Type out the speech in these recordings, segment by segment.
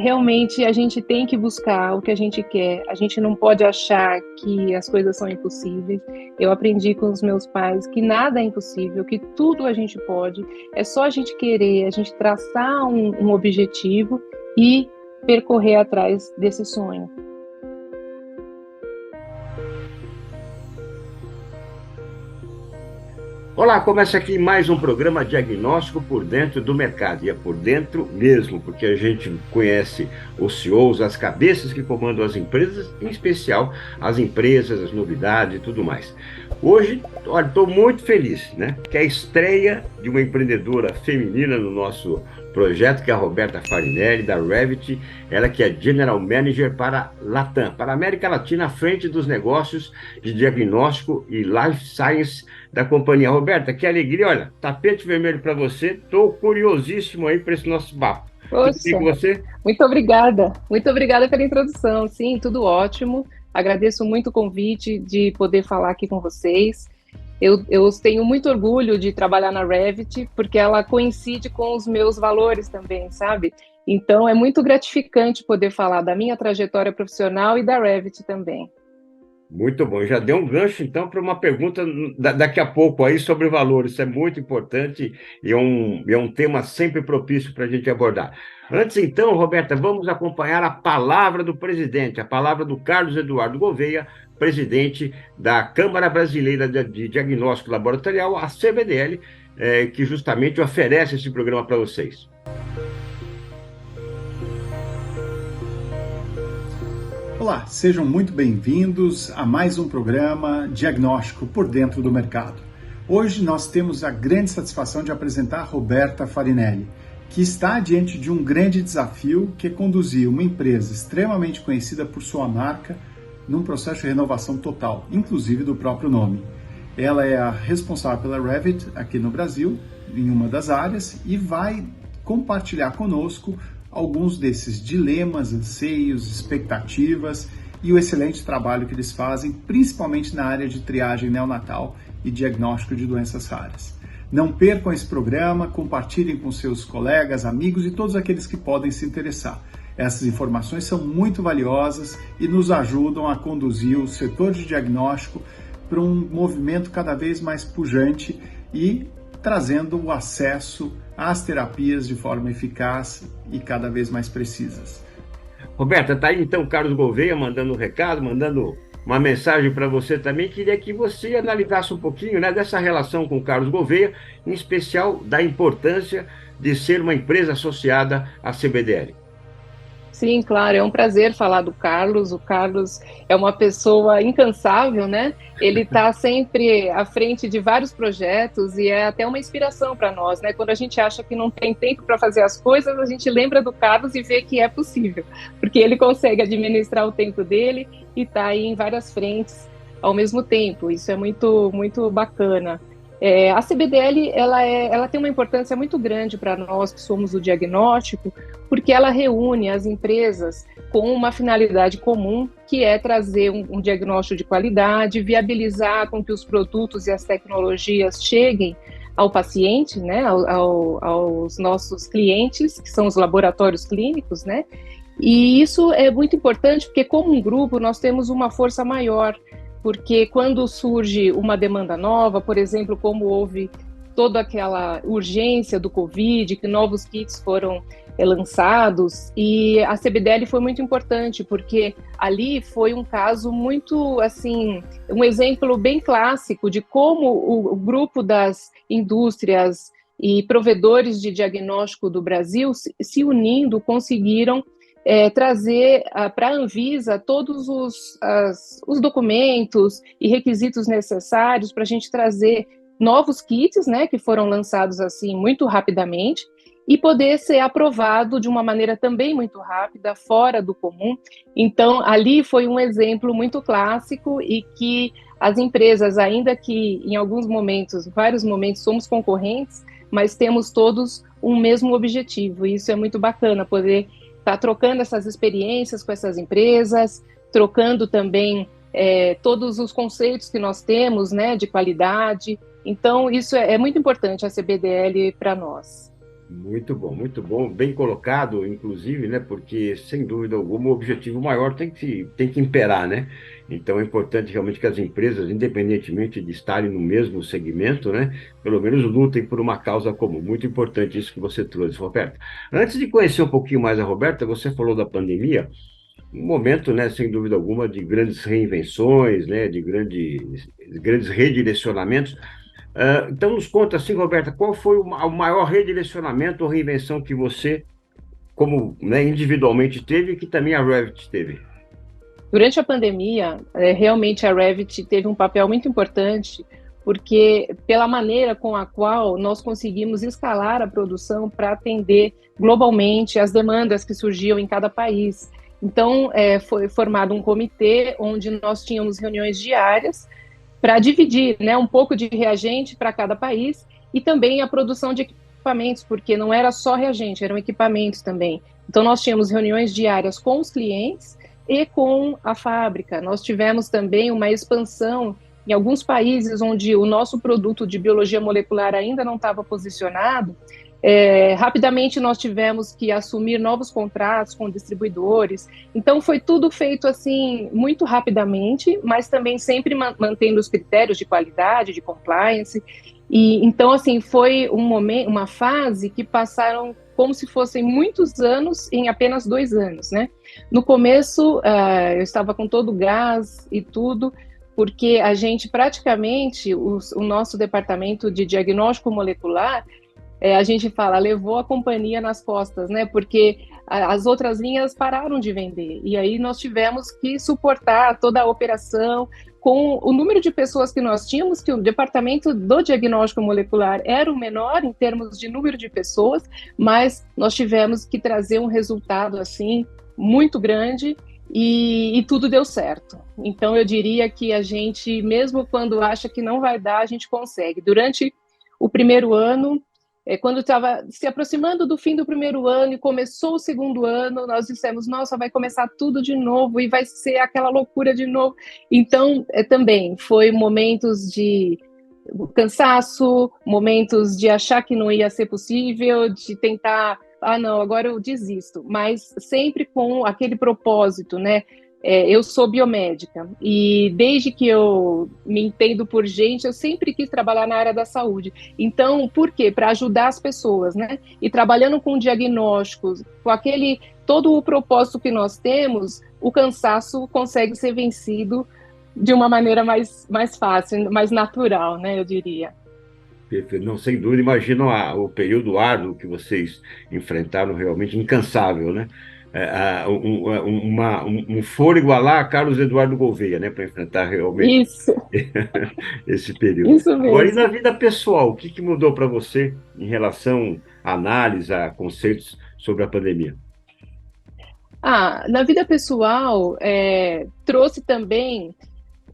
realmente a gente tem que buscar o que a gente quer. A gente não pode achar que as coisas são impossíveis. Eu aprendi com os meus pais que nada é impossível, que tudo a gente pode. É só a gente querer, a gente traçar um objetivo e percorrer atrás desse sonho. Olá, começa aqui mais um programa Diagnóstico por Dentro do Mercado. E é por dentro mesmo, porque a gente conhece os CEOs, as cabeças que comandam as empresas, em especial as empresas, as novidades e tudo mais. Hoje, olha, estou muito feliz, né? Que é a estreia de uma empreendedora feminina no nosso projeto, que é a Roberta Farinelli, da Revit, ela que é General Manager para Latam, para a América Latina, à frente dos negócios de diagnóstico e life science da companhia. Roberta, que alegria, olha, tapete vermelho para você, estou curiosíssimo aí para esse nosso papo. Tudo bem Poxa, com você? muito obrigada pela introdução. Sim, tudo ótimo. Agradeço muito o convite de poder falar aqui com vocês. Eu tenho muito orgulho de trabalhar na Revit, porque ela coincide com os meus valores também, sabe? Então, é muito gratificante poder falar da minha trajetória profissional e da Revit também. Muito bom, já deu um gancho então para uma pergunta daqui a pouco aí sobre valores, isso é muito importante e é um tema sempre propício para a gente abordar. Antes então, Roberta, vamos acompanhar a palavra do presidente, a palavra do Carlos Eduardo Gouveia, presidente da Câmara Brasileira de Diagnóstico Laboratorial, a CBDL, que justamente oferece esse programa para vocês. Olá, sejam muito bem-vindos a mais um programa Diagnóstico por Dentro do Mercado. Hoje nós temos a grande satisfação de apresentar a Roberta Farinelli, que está diante de um grande desafio, que é conduzir uma empresa extremamente conhecida por sua marca num processo de renovação total, inclusive do próprio nome. Ela é a responsável pela Revit aqui no Brasil, em uma das áreas, e vai compartilhar conosco alguns desses dilemas, anseios, expectativas e o excelente trabalho que eles fazem, principalmente na área de triagem neonatal e diagnóstico de doenças raras. Não percam esse programa, compartilhem com seus colegas, amigos e todos aqueles que podem se interessar. Essas informações são muito valiosas e nos ajudam a conduzir o setor de diagnóstico para um movimento cada vez mais pujante e trazendo o acesso às terapias de forma eficaz e cada vez mais precisas. Roberta, tá aí então o Carlos Gouveia mandando um recado, mandando uma mensagem para você também. Queria que você analisasse um pouquinho, né, dessa relação com o Carlos Gouveia, em especial da importância de ser uma empresa associada à CBDL. Sim, claro, é um prazer falar do Carlos. O Carlos é uma pessoa incansável, né? Ele está sempre à frente de vários projetos e é até uma inspiração para nós, né? Quando a gente acha que não tem tempo para fazer as coisas, a gente lembra do Carlos e vê que é possível, porque ele consegue administrar o tempo dele e está aí em várias frentes ao mesmo tempo. Isso é muito, muito bacana. A CBDL ela tem uma importância muito grande para nós que somos o diagnóstico, porque ela reúne as empresas com uma finalidade comum, que é trazer um diagnóstico de qualidade, viabilizar com que os produtos e as tecnologias cheguem ao paciente, né, aos nossos clientes, que são os laboratórios clínicos, né? E isso é muito importante porque, como um grupo, nós temos uma força maior, porque quando surge uma demanda nova, por exemplo, como houve toda aquela urgência do Covid, que novos kits foram lançados, e a CBDL foi muito importante, porque ali foi um caso muito, assim, um exemplo bem clássico de como o grupo das indústrias e provedores de diagnóstico do Brasil, se unindo, conseguiram trazer para a Anvisa todos os documentos e requisitos necessários para a gente trazer novos kits, né, que foram lançados assim muito rapidamente, e poder ser aprovado de uma maneira também muito rápida, fora do comum. Então, ali foi um exemplo muito clássico e que as empresas, ainda que em alguns momentos, vários momentos, somos concorrentes, mas temos todos um mesmo objetivo, e isso é muito bacana, poder estar trocando essas experiências com essas empresas, trocando também todos os conceitos que nós temos, né, de qualidade. Então, isso é muito importante, a CBDL, para nós. muito bom, bem colocado, inclusive, né? Porque, sem dúvida alguma, o objetivo maior tem que imperar, né? Então, é importante realmente que as empresas, independentemente de estarem no mesmo segmento, né? Pelo menos lutem por uma causa comum. Muito importante isso que você trouxe, Roberta. Antes de conhecer um pouquinho mais a Roberta, você falou da pandemia, um momento, né, sem dúvida alguma, de grandes reinvenções, né? De grandes redirecionamentos. Então, nos conta assim, Roberta, qual foi o maior redirecionamento ou reinvenção que você, como, né, individualmente teve e que também a Revit teve? Durante a pandemia, realmente a Revit teve um papel muito importante, porque pela maneira com a qual nós conseguimos escalar a produção para atender globalmente as demandas que surgiam em cada país. Então, foi formado um comitê onde nós tínhamos reuniões diárias para dividir, né, um pouco de reagente para cada país e também a produção de equipamentos, porque não era só reagente, eram equipamentos também. Então, nós tínhamos reuniões diárias com os clientes e com a fábrica. Nós tivemos também uma expansão em alguns países onde o nosso produto de biologia molecular ainda não estava posicionado. Rapidamente nós tivemos que assumir novos contratos com distribuidores. Então foi tudo feito assim muito rapidamente, mas também sempre mantendo os critérios de qualidade, de compliance. E então assim foi um momento, uma fase que passaram como se fossem muitos anos em apenas 2 anos, né? No começo eu estava com todo o gás e tudo, porque a gente praticamente o nosso departamento de diagnóstico molecular, a gente fala, levou a companhia nas costas, né? Porque as outras linhas pararam de vender. E aí nós tivemos que suportar toda a operação com o número de pessoas que nós tínhamos, que o departamento do diagnóstico molecular era o menor em termos de número de pessoas, mas nós tivemos que trazer um resultado assim muito grande e tudo deu certo. Então eu diria que a gente, mesmo quando acha que não vai dar, a gente consegue. Durante o primeiro ano, quando estava se aproximando do fim do primeiro ano e começou o segundo ano, nós dissemos, nossa, vai começar tudo de novo e vai ser aquela loucura de novo. Então, também foi momentos de cansaço, momentos de achar que não ia ser possível, de tentar, não, agora eu desisto, mas sempre com aquele propósito, né? Eu sou biomédica e desde que eu me entendo por gente, eu sempre quis trabalhar na área da saúde. Então, por quê? Para ajudar as pessoas, né? E trabalhando com diagnósticos, com todo o propósito que nós temos, o cansaço consegue ser vencido de uma maneira mais fácil, mais natural, né? Eu diria. Perfeito. Não, sem dúvida, imagino o período árduo que vocês enfrentaram, realmente incansável, né? Um fôlego a lá Carlos Eduardo Gouveia, né, para enfrentar realmente Isso. esse período. Isso mesmo. Agora, e na vida pessoal, o que mudou para você em relação à análise, a conceitos sobre a pandemia? Na vida pessoal, trouxe também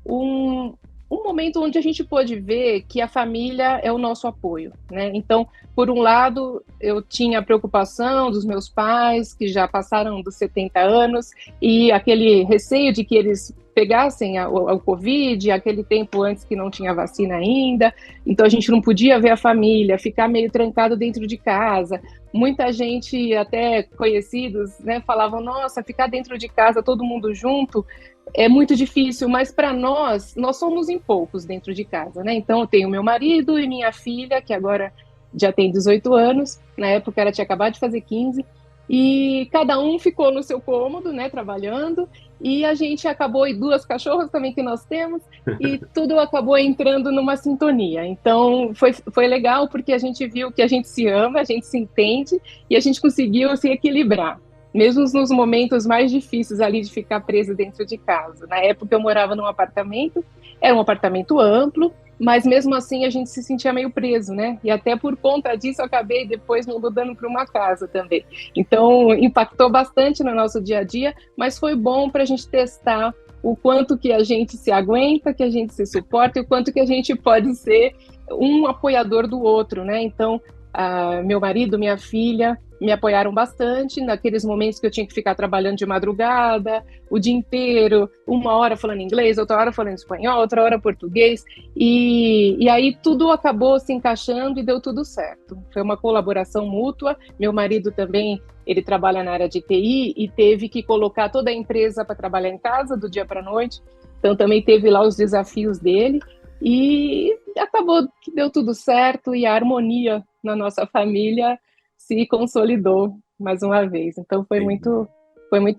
um momento onde a gente pôde ver que a família é o nosso apoio, né? Então, por um lado, eu tinha a preocupação dos meus pais, que já passaram dos 70 anos, e aquele receio de que eles pegassem o Covid, aquele tempo antes que não tinha vacina ainda, então a gente não podia ver a família, ficar meio trancado dentro de casa. Muita gente, até conhecidos, né, falavam, nossa, ficar dentro de casa todo mundo junto é muito difícil, mas para nós somos em poucos dentro de casa, né? Então eu tenho meu marido e minha filha, que agora já tem 18 anos, na época ela tinha acabado de fazer 15, e cada um ficou no seu cômodo, né, trabalhando, e a gente acabou, e 2 cachorras também que nós temos, e tudo acabou entrando numa sintonia. Então foi legal, porque a gente viu que a gente se ama, a gente se entende, e a gente conseguiu se equilibrar, mesmo nos momentos mais difíceis ali de ficar preso dentro de casa. Na época eu morava num apartamento, era um apartamento amplo, mas mesmo assim a gente se sentia meio preso, né? E até por conta disso eu acabei depois me mudando para uma casa também. Então impactou bastante no nosso dia a dia, mas foi bom para a gente testar o quanto que a gente se aguenta, que a gente se suporta e o quanto que a gente pode ser um apoiador do outro, né? Então, meu marido, minha filha, me apoiaram bastante naqueles momentos que eu tinha que ficar trabalhando de madrugada, o dia inteiro, uma hora falando inglês, outra hora falando espanhol, outra hora português, e aí tudo acabou se encaixando e deu tudo certo. Foi uma colaboração mútua. Meu marido também, ele trabalha na área de TI e teve que colocar toda a empresa para trabalhar em casa do dia para a noite, então também teve lá os desafios dele, e acabou que deu tudo certo e a harmonia na nossa família se consolidou mais uma vez. Então foi muito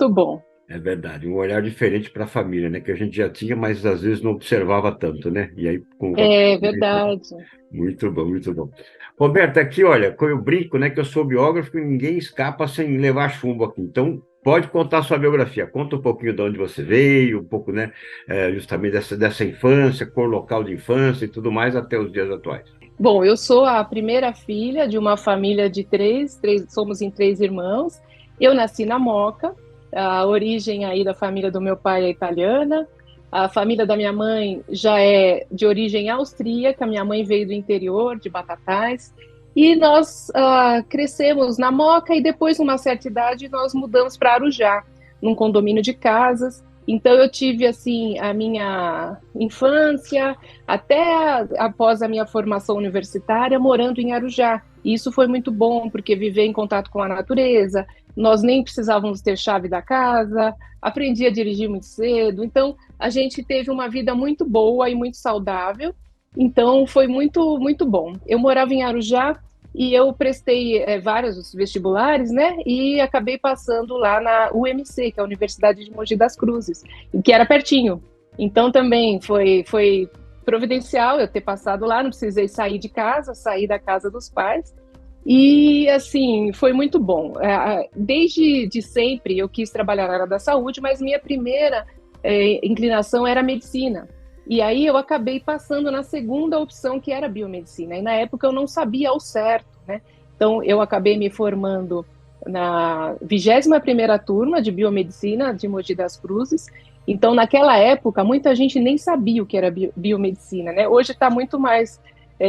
bom. É verdade, um olhar diferente para a família, né? Que a gente já tinha, mas às vezes não observava tanto, né? E aí, É verdade. muito bom, muito bom. Roberto, aqui, olha, eu brinco, né? Que eu sou biógrafo e ninguém escapa sem levar chumbo aqui. Então, pode contar a sua biografia. Conta um pouquinho de onde você veio, um pouco, né? Justamente dessa infância, cor local de infância e tudo mais até os dias atuais. Bom, eu sou a primeira filha de uma família de três, somos em 3 irmãos. Eu nasci na Moca, a origem aí da família do meu pai é italiana, a família da minha mãe já é de origem austríaca, minha mãe veio do interior, de Batatais, e nós crescemos na Moca e depois, numa certa idade, nós mudamos para Arujá, num condomínio de casas. Então eu tive assim a minha infância até após a minha formação universitária morando em Arujá. E isso foi muito bom porque viver em contato com a natureza, nós nem precisávamos ter chave da casa, aprendi a dirigir muito cedo. Então a gente teve uma vida muito boa e muito saudável. Então foi muito bom. Eu morava em Arujá e eu prestei vários vestibulares, né? E acabei passando lá na UMC, que é a Universidade de Mogi das Cruzes, que era pertinho. Então também foi providencial eu ter passado lá, não precisei sair de casa, sair da casa dos pais. E assim, foi muito bom. Desde de sempre eu quis trabalhar na área da saúde, mas minha primeira inclinação era a medicina. E aí eu acabei passando na segunda opção, que era biomedicina. E na época eu não sabia ao certo, né? Então eu acabei me formando na 21ª turma de biomedicina de Mogi das Cruzes. Então naquela época muita gente nem sabia o que era biomedicina, né? Hoje está muito mais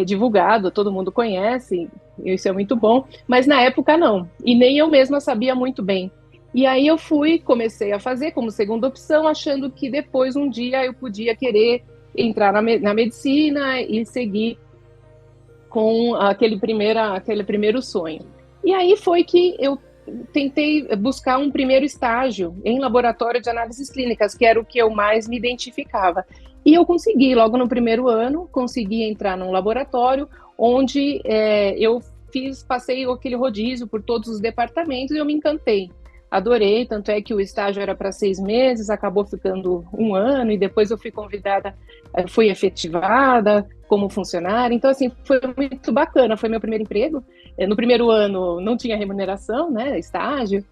divulgado, todo mundo conhece, isso é muito bom. Mas na época não, e nem eu mesma sabia muito bem. E aí eu comecei a fazer como segunda opção, achando que depois, um dia, eu podia querer entrar na medicina e seguir com aquele primeiro sonho. E aí foi que eu tentei buscar um primeiro estágio em laboratório de análises clínicas, que era o que eu mais me identificava. E eu consegui, logo no primeiro ano, consegui entrar num laboratório onde eu passei aquele rodízio por todos os departamentos e eu me encantei. Adorei, tanto é que o estágio era para 6 meses, acabou ficando 1 ano, e depois eu fui convidada, fui efetivada como funcionária. Então, assim, foi muito bacana, foi meu primeiro emprego. No primeiro ano não tinha remuneração, né, estágio,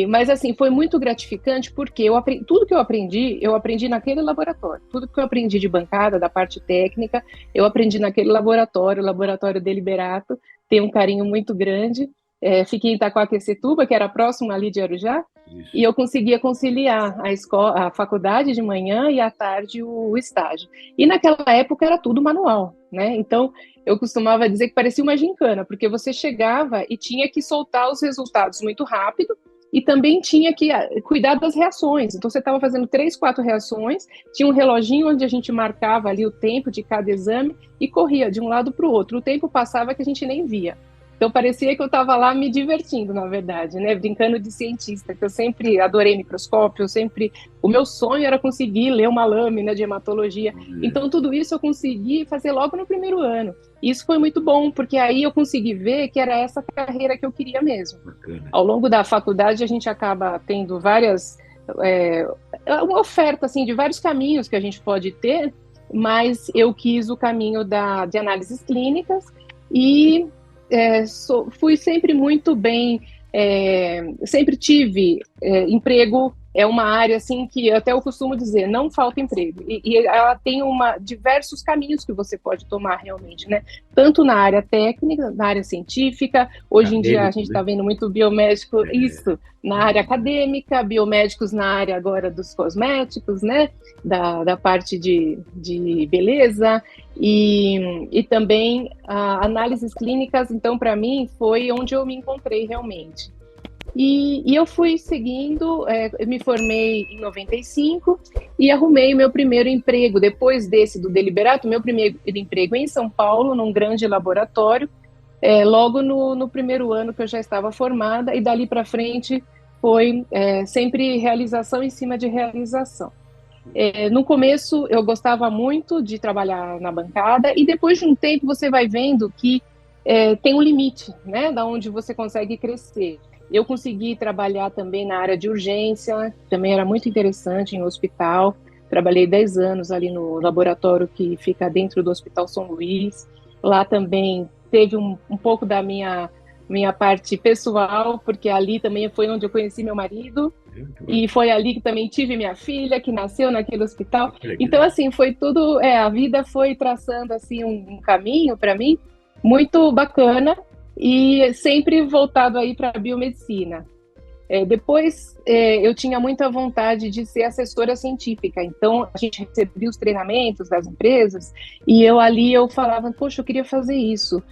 mas assim, foi muito gratificante porque tudo que eu aprendi naquele laboratório. Tudo que eu aprendi de bancada, da parte técnica, eu aprendi naquele laboratório, o Laboratório Deliberato, tem um carinho muito grande. Fiquei em Itaquaquecetuba, que era próximo ali de Arujá, isso. E eu conseguia conciliar a faculdade de manhã e à tarde o estágio. E naquela época era tudo manual, né? Então eu costumava dizer que parecia uma gincana, porque você chegava e tinha que soltar os resultados muito rápido e também tinha que cuidar das reações. Então você estava fazendo 3, 4 reações, tinha um reloginho onde a gente marcava ali o tempo de cada exame e corria de um lado para o outro. O tempo passava que a gente nem via. Então, parecia que eu estava lá me divertindo, na verdade, né? Brincando de cientista, que eu sempre adorei microscópio, o meu sonho era conseguir ler uma lâmina de hematologia. Então, tudo isso eu consegui fazer logo no primeiro ano. E isso foi muito bom, porque aí eu consegui ver que era essa carreira que eu queria mesmo. Bacana. Ao longo da faculdade, a gente acaba tendo uma oferta, assim, de vários caminhos que a gente pode ter, mas eu quis o caminho de análises clínicas e fui sempre muito bem, sempre tive emprego é uma área assim que até eu costumo dizer, não falta emprego. E ela tem diversos caminhos que você pode tomar realmente, né? Tanto na área técnica, na área científica, hoje em dia a Acadêmico, gente né? está vendo muito biomédico, É, isso, na área acadêmica, biomédicos na área agora dos cosméticos, né? Da parte de beleza, e também análises clínicas, então, para mim, foi onde eu me encontrei realmente. E eu fui seguindo, eu me formei em 95 e arrumei o meu primeiro emprego. Depois desse do Deliberato, meu primeiro emprego em São Paulo, num grande laboratório, logo no primeiro ano que eu já estava formada, e dali para frente foi sempre realização em cima de realização. No começo eu gostava muito de trabalhar na bancada, e depois de um tempo você vai vendo que tem um limite, né, da onde você consegue crescer. Eu consegui trabalhar também na área de urgência, também era muito interessante em hospital. Trabalhei 10 anos ali no laboratório que fica dentro do Hospital São Luís. Lá também teve um pouco da minha parte pessoal, porque ali também foi onde eu conheci meu marido, muito bom. e foi ali que também tive minha filha, que nasceu naquele hospital. Olha que Então, legal. assim, foi tudo, a vida foi traçando, assim, um caminho para mim muito bacana, e sempre voltado aí para a biomedicina. Depois, eu tinha muita vontade de ser assessora científica, então a gente recebia os treinamentos das empresas, e eu falava, poxa, eu queria fazer isso.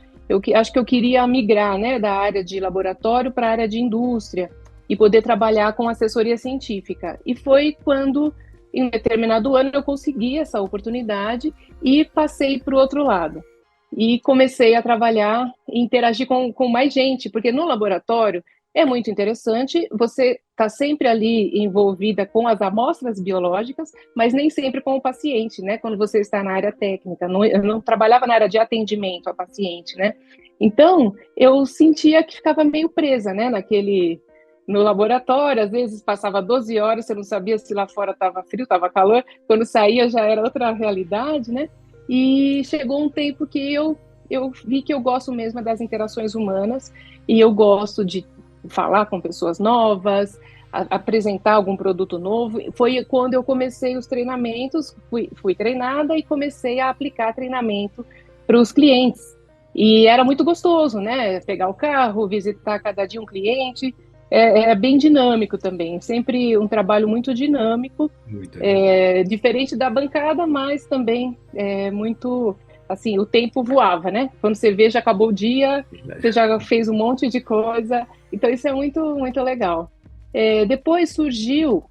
Acho que eu queria migrar, né, da área de laboratório para a área de indústria e poder trabalhar com assessoria científica. E foi quando, em um determinado ano, eu consegui essa oportunidade e passei para o outro lado. E comecei a trabalhar e interagir com mais gente, porque no laboratório é muito interessante, você está sempre ali envolvida com as amostras biológicas, mas nem sempre com o paciente, né? Quando você está na área técnica, eu não trabalhava na área de atendimento a paciente, né? Então, eu sentia que ficava meio presa, né? No laboratório, às vezes passava 12 horas, você não sabia se lá fora estava frio, estava calor, quando saía já era outra realidade, né? E chegou um tempo que eu vi que eu gosto mesmo das interações humanas, e eu gosto de falar com pessoas novas, apresentar algum produto novo. Foi quando eu comecei os treinamentos, fui treinada e comecei a aplicar treinamento para os clientes. E era muito gostoso, né? Pegar o carro, visitar cada dia um cliente. É bem dinâmico também, sempre um trabalho muito dinâmico, Muito legal. diferente da bancada, mas também muito, assim, o tempo voava, né? Quando você vê, já acabou o dia, você já fez um monte de coisa, então isso é muito, muito legal. Depois surgiu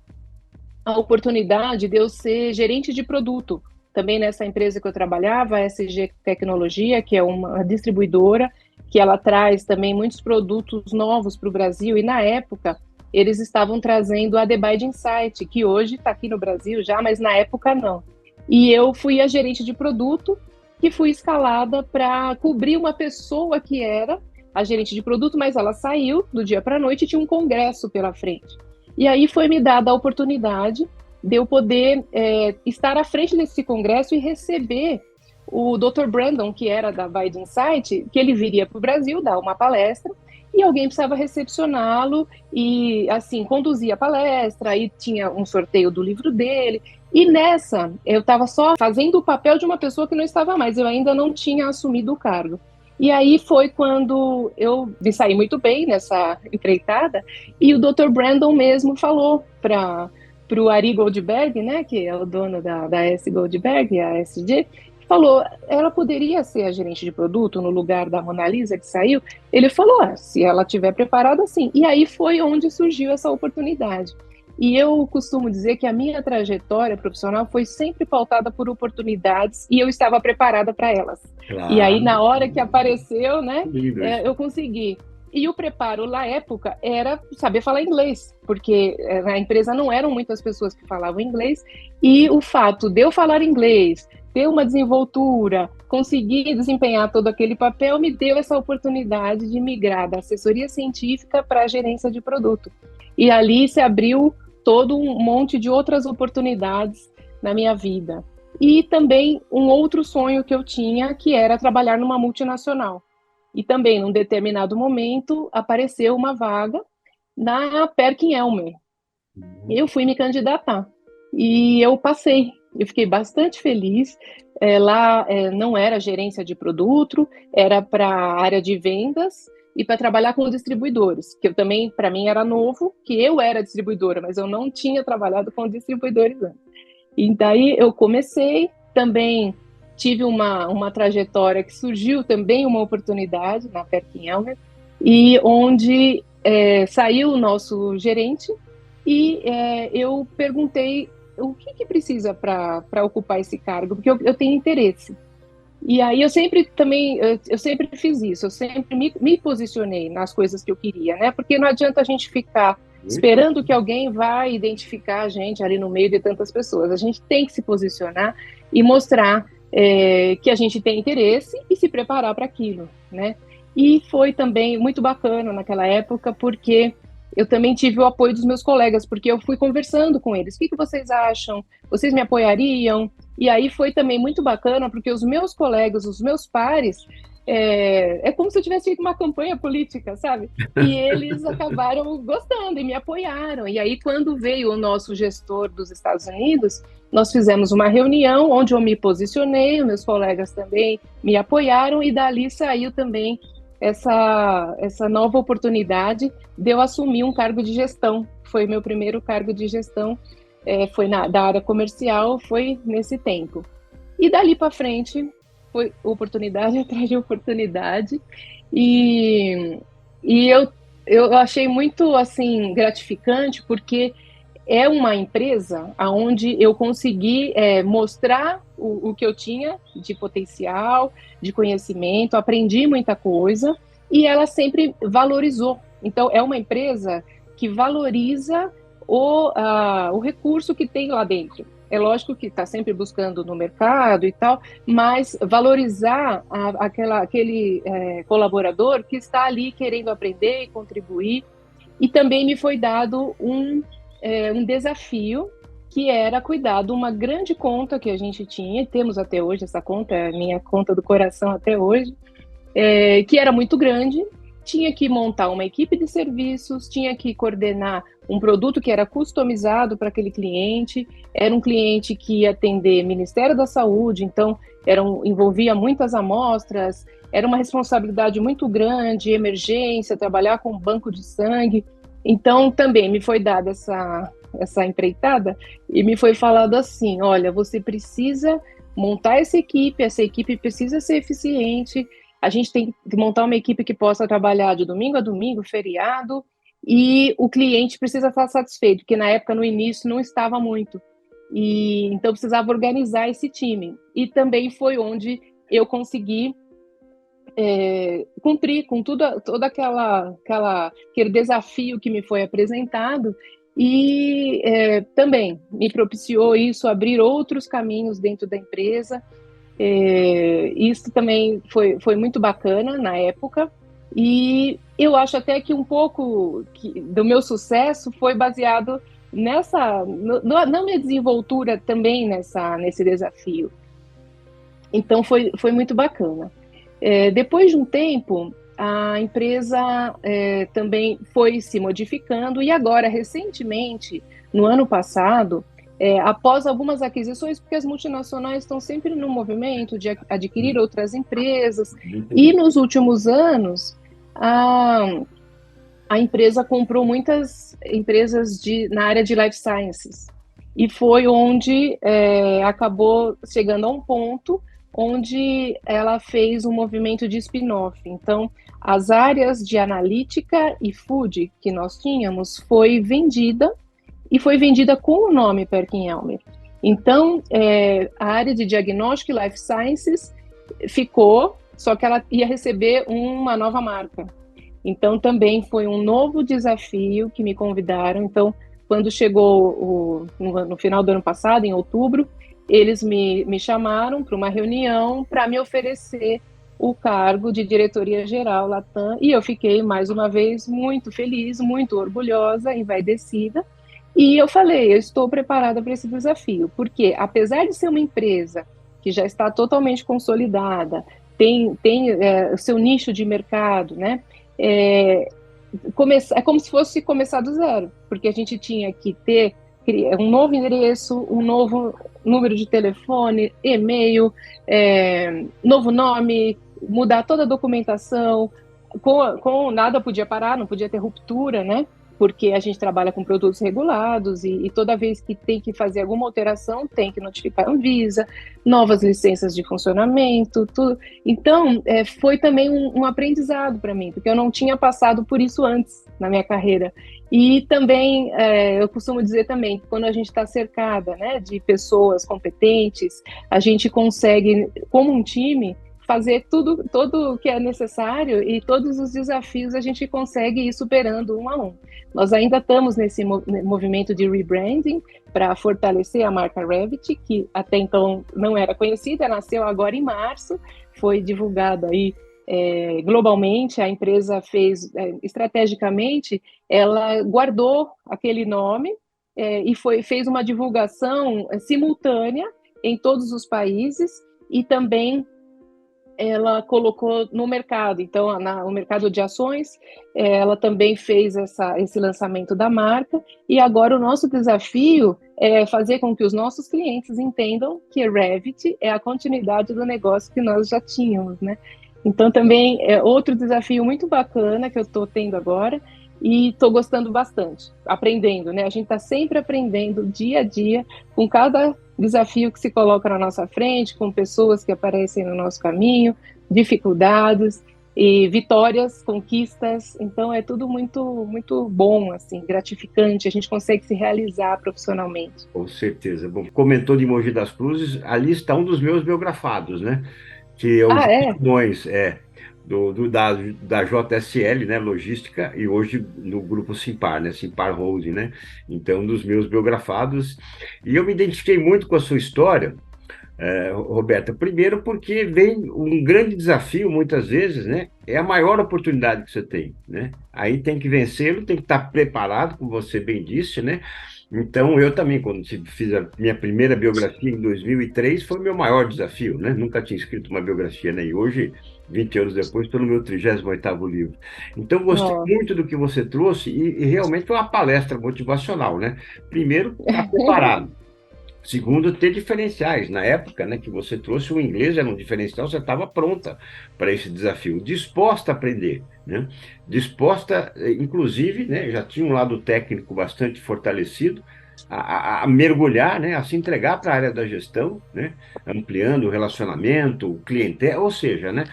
a oportunidade de eu ser gerente de produto, também nessa empresa que eu trabalhava, a SG Tecnologia, que é uma distribuidora, que ela traz também muitos produtos novos para o Brasil, e na época eles estavam trazendo a The Bide Insight, que hoje está aqui no Brasil já, mas na época não. E eu fui a gerente de produto, que fui escalada para cobrir uma pessoa que era a gerente de produto, mas ela saiu do dia para a noite e tinha um congresso pela frente. E aí foi me dada a oportunidade de eu poder estar à frente desse congresso e receber o Dr. Brandon, que era da Bide Insight, que ele viria para o Brasil dar uma palestra, e alguém precisava recepcioná-lo e, assim, conduzir a palestra, aí tinha um sorteio do livro dele, e nessa, eu estava só fazendo o papel de uma pessoa que não estava mais, eu ainda não tinha assumido o cargo. E aí foi quando eu me saí muito bem nessa empreitada, e o Dr. Brandon mesmo falou para o Ari Goldberg, né, que é o dono da S. Goldberg, a SG, falou, ela poderia ser a gerente de produto no lugar da Mona Lisa, que saiu? Ele falou, se ela estiver preparada, sim. E aí foi onde surgiu essa oportunidade. E eu costumo dizer que a minha trajetória profissional foi sempre pautada por oportunidades, e eu estava preparada para elas. E aí, Claro. na hora que apareceu, né, Lindo isso. eu consegui. E o preparo na época era saber falar inglês, porque na empresa não eram muitas pessoas que falavam inglês, e o fato de eu falar inglês, ter uma desenvoltura, conseguir desempenhar todo aquele papel, me deu essa oportunidade de migrar da assessoria científica para a gerência de produto. E ali se abriu todo um monte de outras oportunidades na minha vida. E também um outro sonho que eu tinha, que era trabalhar numa multinacional. E também, num determinado momento, apareceu uma vaga na Perkin-Elmer. Eu fui me candidatar e eu passei. Eu fiquei bastante feliz. Lá não era gerência de produto, era para a área de vendas e para trabalhar com distribuidores, que eu também, para mim, era novo, que eu era distribuidora, mas eu não tinha trabalhado com distribuidores antes. E daí eu comecei, também tive uma trajetória que surgiu também uma oportunidade na Perkin-Elmer, e onde saiu o nosso gerente e eu perguntei o que precisa para ocupar esse cargo, porque eu tenho interesse. E aí eu sempre também, eu sempre fiz isso, eu sempre me posicionei nas coisas que eu queria, né? Porque não adianta a gente ficar esperando que alguém vá identificar a gente ali no meio de tantas pessoas. A gente tem que se posicionar e mostrar que a gente tem interesse e se preparar para aquilo, né? E foi também muito bacana naquela época, porque eu também tive o apoio dos meus colegas, porque eu fui conversando com eles. O que vocês acham? Vocês me apoiariam? E aí foi também muito bacana, porque os meus colegas, os meus pares, é como se eu tivesse feito uma campanha política, sabe? E eles acabaram gostando e me apoiaram. E aí, quando veio o nosso gestor dos Estados Unidos, nós fizemos uma reunião onde eu me posicionei, meus colegas também me apoiaram, e dali saiu também essa nova oportunidade de eu assumir um cargo de gestão. Foi meu primeiro cargo de gestão, foi da área comercial, foi nesse tempo. E dali para frente, foi oportunidade atrás de oportunidade, e eu achei muito assim gratificante, porque é uma empresa onde eu consegui mostrar o que eu tinha de potencial, de conhecimento, aprendi muita coisa, e ela sempre valorizou. Então, é uma empresa que valoriza o recurso que tem lá dentro. É lógico que está sempre buscando no mercado e tal, mas valorizar aquele colaborador que está ali querendo aprender e contribuir. E também me foi dado um desafio, que era cuidar de uma grande conta que a gente tinha, e temos até hoje, essa conta é a minha conta do coração até hoje, que era muito grande. Tinha que montar uma equipe de serviços, tinha que coordenar um produto que era customizado para aquele cliente, era um cliente que ia atender Ministério da Saúde, então envolvia muitas amostras, era uma responsabilidade muito grande, emergência, trabalhar com banco de sangue. Então, também me foi dada essa empreitada e me foi falado assim: olha, você precisa montar essa equipe precisa ser eficiente, a gente tem que montar uma equipe que possa trabalhar de domingo a domingo, feriado, e o cliente precisa estar satisfeito, porque na época, no início, não estava muito. E então precisava organizar esse time. E também foi onde eu consegui cumprir com todo aquele desafio que me foi apresentado, e também me propiciou isso, abrir outros caminhos dentro da empresa. Isso também foi muito bacana na época, e eu acho até que um pouco do meu sucesso foi baseado na minha desenvoltura também nesse desafio. Então foi muito bacana. Depois de um tempo, a empresa também foi se modificando, e agora, recentemente, no ano passado, após algumas aquisições, porque as multinacionais estão sempre no movimento de adquirir outras empresas, e nos últimos anos, a empresa comprou muitas empresas na área de life sciences, e foi onde acabou chegando a um ponto onde ela fez um movimento de spin-off. Então, as áreas de analítica e food que nós tínhamos foi vendida, e foi vendida com o nome Perkin-Elmer. Então, a área de diagnóstico e life sciences ficou, só que ela ia receber uma nova marca. Então, também foi um novo desafio que me convidaram. Então, quando chegou no final do ano passado, em outubro, eles me chamaram para uma reunião para me oferecer o cargo de diretoria geral Latam, e eu fiquei, mais uma vez, muito feliz, muito orgulhosa, envaidecida, e eu falei: eu estou preparada para esse desafio, porque apesar de ser uma empresa que já está totalmente consolidada, tem o seu nicho de mercado, né? é como se fosse começar do zero, porque a gente tinha que ter um novo endereço, um novo número de telefone, e-mail, novo nome, mudar toda a documentação, com nada podia parar, não podia ter ruptura, né? Porque a gente trabalha com produtos regulados e toda vez que tem que fazer alguma alteração, tem que notificar a Anvisa, novas licenças de funcionamento, tudo. Então, foi também um aprendizado para mim, porque eu não tinha passado por isso antes na minha carreira. E também, eu costumo dizer também, que quando a gente está cercada, né, de pessoas competentes, a gente consegue, como um time, fazer tudo o que é necessário e todos os desafios a gente consegue ir superando um a um. Nós ainda estamos nesse movimento de rebranding para fortalecer a marca Revit, que até então não era conhecida, nasceu agora em março, foi divulgada aí globalmente, a empresa fez, estrategicamente, ela guardou aquele nome e fez uma divulgação simultânea em todos os países e também ela colocou no mercado, então no mercado de ações, ela também fez esse lançamento da marca, e agora o nosso desafio é fazer com que os nossos clientes entendam que Revit é a continuidade do negócio que nós já tínhamos, né? Então também é outro desafio muito bacana que eu estou tendo agora, e estou gostando bastante, aprendendo, né? A gente está sempre aprendendo dia a dia, com cada desafio que se coloca na nossa frente, com pessoas que aparecem no nosso caminho, dificuldades e vitórias, conquistas. Então é tudo muito, muito bom, assim, gratificante. A gente consegue se realizar profissionalmente. Com certeza. Bom, comentou de Mogi das Cruzes, ali está um dos meus biografados, né? Que é os Simões, da JSL, né, logística, e hoje no grupo Simpar, né, Simpar Holding, né, então dos meus biografados, e eu me identifiquei muito com a sua história, Roberta, primeiro porque vem um grande desafio, muitas vezes, né, é a maior oportunidade que você tem, né, aí tem que vencê-lo, tem que estar preparado, como você bem disse, né. Então, eu também, quando fiz a minha primeira biografia em 2003, foi o meu maior desafio, né? Nunca tinha escrito uma biografia, né? E hoje, 20 anos depois, estou no meu 38º livro. Então, gostei muito do que você trouxe e realmente foi uma palestra motivacional, né? Primeiro, estar preparado. Segundo, ter diferenciais. Na época, né, que você trouxe, o inglês era um diferencial, você estava pronta para esse desafio, disposta a aprender, né? Disposta, inclusive, né, já tinha um lado técnico bastante fortalecido, a mergulhar, né, a se entregar para a área da gestão, né, ampliando o relacionamento, o clientela, ou seja, né,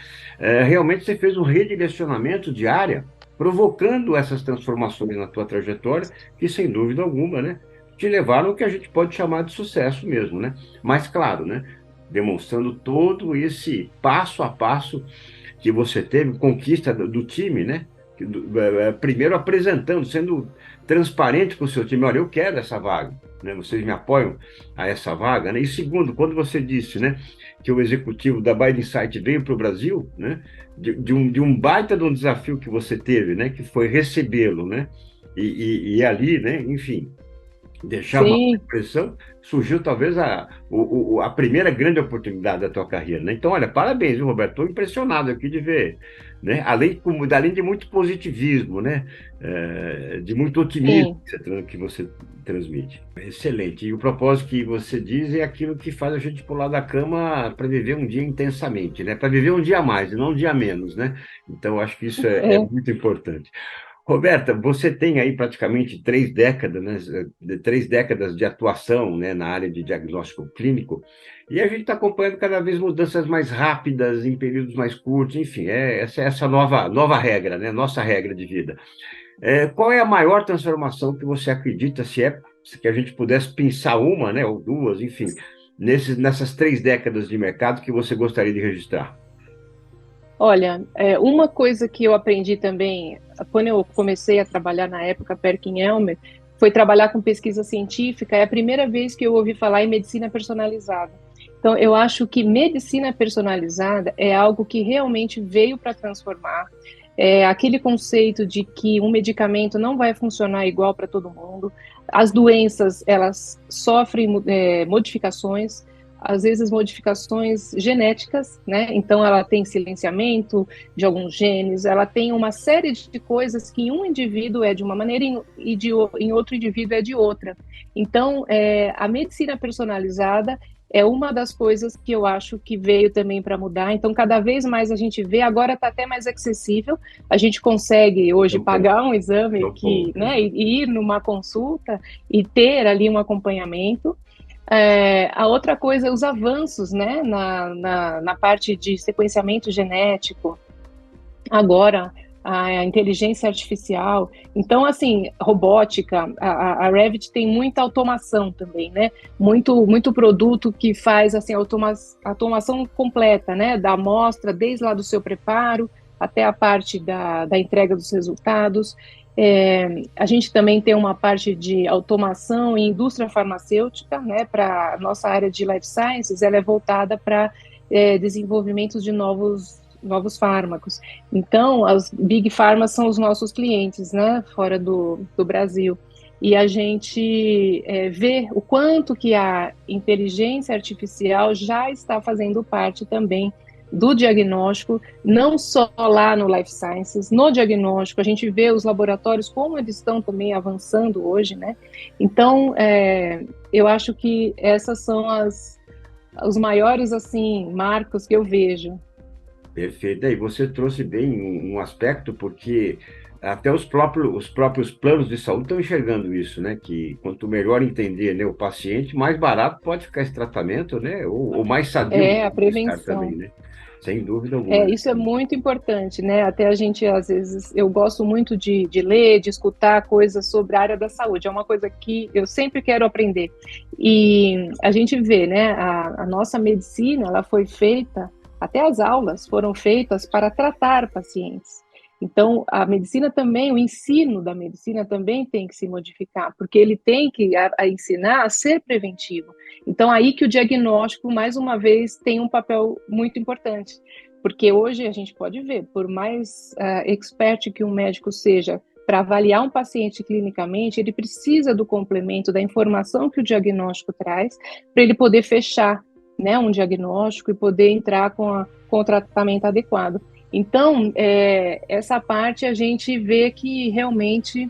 realmente você fez um redirecionamento de área, provocando essas transformações na tua trajetória, que sem dúvida alguma, né, te levaram ao que a gente pode chamar de sucesso mesmo, né? Mas, claro, né? Demonstrando todo esse passo a passo que você teve, conquista do time, né? Primeiro apresentando, sendo transparente com o seu time, olha, eu quero essa vaga, né? Vocês me apoiam a essa vaga, né? E segundo, quando você disse, né, que o executivo da By Insight veio para o Brasil, né? De um baita de um desafio que você teve, né? Que foi recebê-lo, né? E ali, né? Enfim, deixar uma impressão, surgiu talvez a primeira grande oportunidade da tua carreira, né? Então, olha, parabéns, viu, Roberto? Estou impressionado aqui de ver, né? Além de muito positivismo, né? De muito otimismo que você transmite. Excelente. E o propósito que você diz é aquilo que faz a gente pular da cama para viver um dia intensamente, né? Para viver um dia a mais e não um dia a menos, né? Então, acho que isso é muito importante. Roberta, você tem aí praticamente 3 décadas, né, 3 décadas de atuação, né, na área de diagnóstico clínico, e a gente está acompanhando cada vez mudanças mais rápidas, em períodos mais curtos, enfim, essa nova regra, né, nossa regra de vida. Qual é a maior transformação que você acredita, se que a gente pudesse pensar uma, né, ou duas, enfim, nessas 3 décadas de mercado que você gostaria de registrar? Olha, uma coisa que eu aprendi também, quando eu comecei a trabalhar na época Perkin-Elmer, foi trabalhar com pesquisa científica. É a primeira vez que eu ouvi falar em medicina personalizada. Então, eu acho que medicina personalizada é algo que realmente veio para transformar. Aquele conceito de que um medicamento não vai funcionar igual para todo mundo, as doenças, elas sofrem modificações, às vezes, modificações genéticas, né? Então, ela tem silenciamento de alguns genes, ela tem uma série de coisas que em um indivíduo é de uma maneira e em outro indivíduo é de outra. Então, a medicina personalizada é uma das coisas que eu acho que veio também para mudar. Então, cada vez mais a gente vê, agora está até mais acessível, a gente consegue hoje pagar um exame né, e ir numa consulta e ter ali um acompanhamento. A outra coisa é os avanços, né, na parte de sequenciamento genético, agora a inteligência artificial. Então, assim, robótica, a Revit tem muita automação também, né? Muito produto que faz, assim, automação completa, né? Da amostra, desde lá do seu preparo até a parte da entrega dos resultados. A gente também tem uma parte de automação em indústria farmacêutica, né? Para a nossa área de Life Sciences, ela é voltada para desenvolvimento de novos fármacos. Então, as Big Pharma são os nossos clientes, né, fora do Brasil. E a gente vê o quanto que a inteligência artificial já está fazendo parte também do diagnóstico, não só lá no Life Sciences, no diagnóstico, a gente vê os laboratórios como eles estão também avançando hoje, né? Então, eu acho que essas são os maiores, assim, marcos que eu vejo. Perfeito. E você trouxe bem um aspecto, porque até os próprios planos de saúde estão enxergando isso, né? Que quanto melhor entender, né, o paciente, mais barato pode ficar esse tratamento, né? Ou mais sadio a prevenção também, né? Sem dúvida alguma. Isso é muito importante, né? Até a gente, às vezes, eu gosto muito de ler, de escutar coisas sobre a área da saúde. É uma coisa que eu sempre quero aprender. E a gente vê, né? A nossa medicina, ela foi feita, até as aulas foram feitas para tratar pacientes. Então, a medicina também, o ensino da medicina também tem que se modificar, porque ele tem que ensinar a ser preventivo. Então, aí que o diagnóstico, mais uma vez, tem um papel muito importante, porque hoje a gente pode ver, por mais expert que um médico seja, para avaliar um paciente clinicamente, ele precisa do complemento da informação que o diagnóstico traz, para ele poder fechar, né, um diagnóstico e poder entrar com o tratamento adequado. Então, essa parte a gente vê que realmente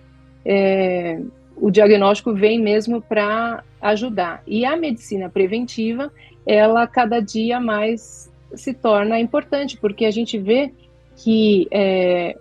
o diagnóstico vem mesmo para ajudar. E a medicina preventiva, ela cada dia mais se torna importante, porque a gente vê que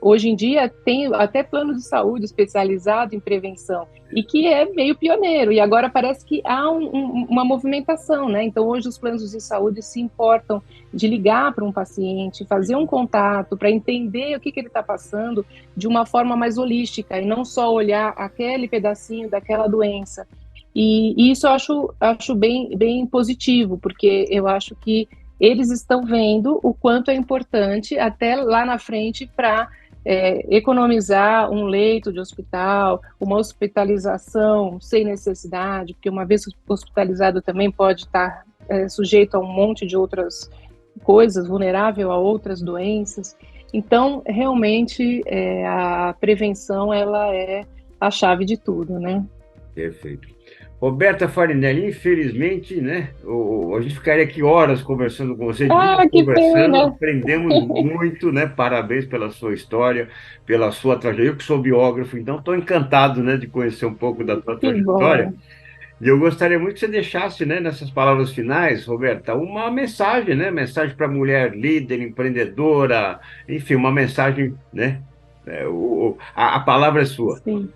hoje em dia tem até plano de saúde especializado em prevenção e que é meio pioneiro, e agora parece que há uma movimentação, né? Então hoje os planos de saúde se importam de ligar para um paciente, fazer um contato para entender o que ele está passando de uma forma mais holística e não só olhar aquele pedacinho daquela doença. E isso eu acho bem positivo, porque eu acho que eles estão vendo o quanto é importante até lá na frente para economizar um leito de hospital, uma hospitalização sem necessidade, porque uma vez hospitalizado também pode estar sujeito a um monte de outras coisas, vulnerável a outras doenças. Então, realmente, a prevenção, ela é a chave de tudo, né? Perfeito. Roberta Farinelli, infelizmente, né, a gente ficaria aqui horas conversando com você, que pena. Aprendemos muito, né, parabéns pela sua história, pela sua trajetória, eu que sou biógrafo, então estou encantado, né, de conhecer um pouco da sua trajetória, e eu gostaria muito que você deixasse, né, nessas palavras finais, Roberta, uma mensagem, né, mensagem para a mulher líder, empreendedora, enfim, uma mensagem, né, a palavra é sua. Sim.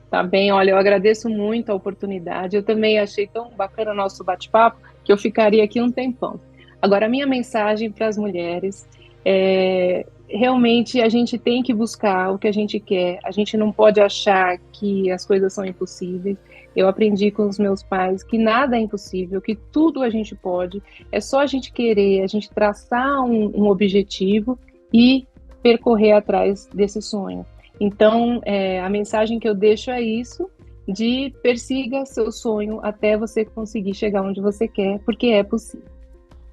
Tá bem, olha, eu agradeço muito a oportunidade, eu também achei tão bacana o nosso bate-papo, que eu ficaria aqui um tempão. Agora, a minha mensagem para as mulheres realmente a gente tem que buscar o que a gente quer, a gente não pode achar que as coisas são impossíveis. Eu aprendi com os meus pais que nada é impossível, que tudo a gente pode, é só a gente querer, a gente traçar um objetivo e percorrer atrás desse sonho. Então, a mensagem que eu deixo é isso, de persiga seu sonho até você conseguir chegar onde você quer, porque é possível.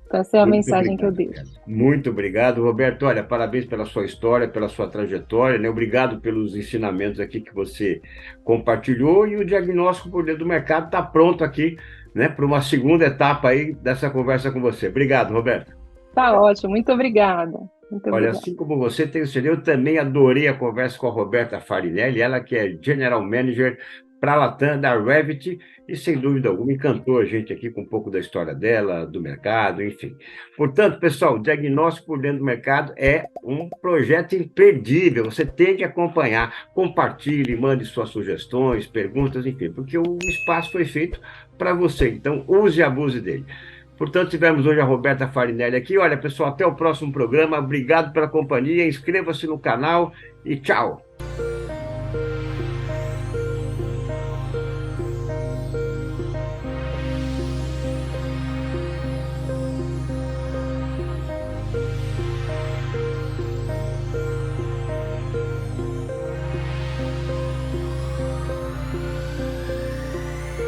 Então, essa é a Muito mensagem que eu obrigado, deixo. muito obrigado, Roberto. Olha, parabéns pela sua história, pela sua trajetória, né? Obrigado pelos ensinamentos aqui que você compartilhou e o diagnóstico por dentro do mercado está pronto aqui, né, para uma segunda etapa aí dessa conversa com você. Obrigado, Roberto. Tá ótimo, muito obrigada. Muito Olha, obrigada. assim como você, tenho certeza, eu também adorei a conversa com a Roberta Farinelli, ela que é General Manager para a Latam da Revit, e sem dúvida alguma encantou a gente aqui com um pouco da história dela, do mercado, enfim. Portanto, pessoal, o Diagnóstico por Dentro do Mercado é um projeto imperdível, você tem que acompanhar, compartilhe, mande suas sugestões, perguntas, enfim, porque o espaço foi feito para você, então use e abuse dele. Portanto, tivemos hoje a Roberta Farinelli aqui. Olha, pessoal, até o próximo programa. Obrigado pela companhia. Inscreva-se no canal e tchau.